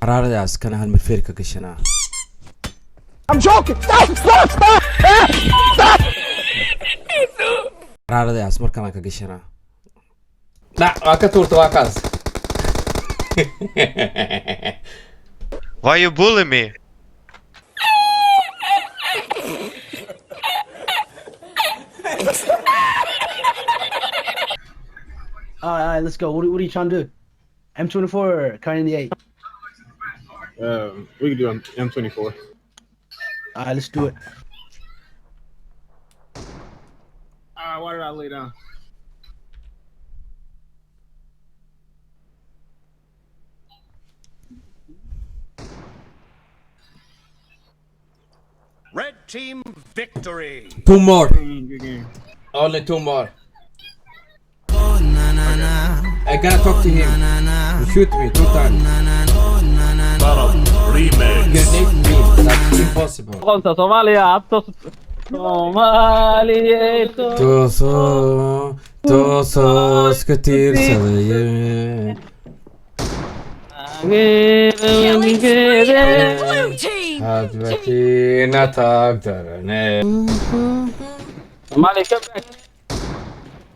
Carradaas kana hal mid feerka gashanaa. I'm joking. Stop. Carradaas markaan ka gashanaa. Waa ka tuurta waa kaas. Why you bullying me? Alright, let's go. What are you trying to do? M24 or Cardi 8? We can do M24. Alright, let's do it. Why did I lay down? Red team victory. 2 more. Good game. Only 2 more. I gotta talk to him. You shoot me 2 times. Remix. Grenade me. That's impossible. خمسة صوماليا عطس صوماليا توصوص كتير سوية. حبتي نتقدرني. صومالي come back.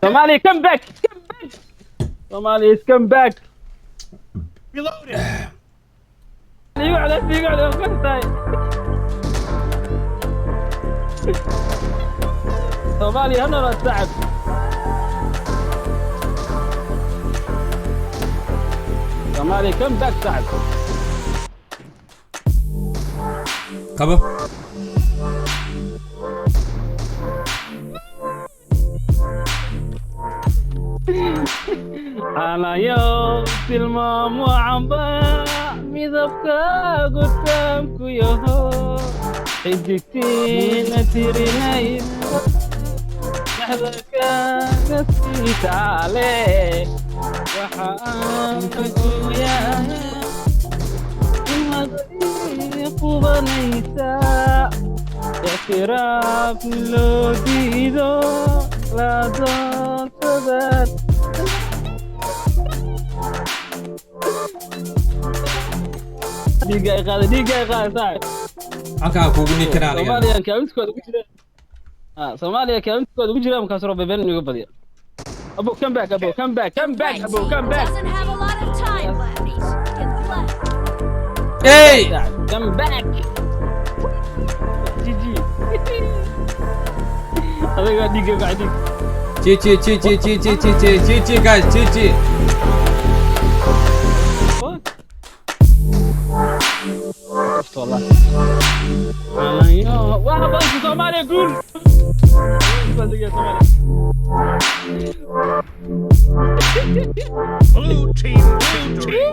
صومالي come back. صومالي is come back. Reloading. يقعد صومالي هنا ولا السعد؟ صومالي كم باك سعد؟ Cover. أنا يوم تلمام وعم midabka gudkaanku yaho xidigtiina tirinay dhexda kaaga sii taale waxa aan ka gooyaa inaad ii qubanaysaa ictiraaf loo diido la doonsadaan دقيقة صاحب. أكا كوبني كنا على. صوماليا كامل سكواد وجرا. صوماليا كامل سكواد وجرا مكسر ببين يقبل يا. أبو كم باك أبو كم باك أبو كم باك. Hey. كم باك. جي. هذا قاعد دقيقة قاعدين. Chi guys chi. والله ايوه واحد بس صومالي يقول Blue team victory.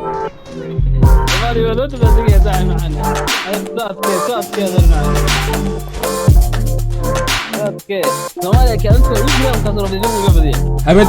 صومالي ولد بس يا زعيم معنا صوت كذا معنا صوت كذا صومالي كانت وجهه مكسره في الجو قبل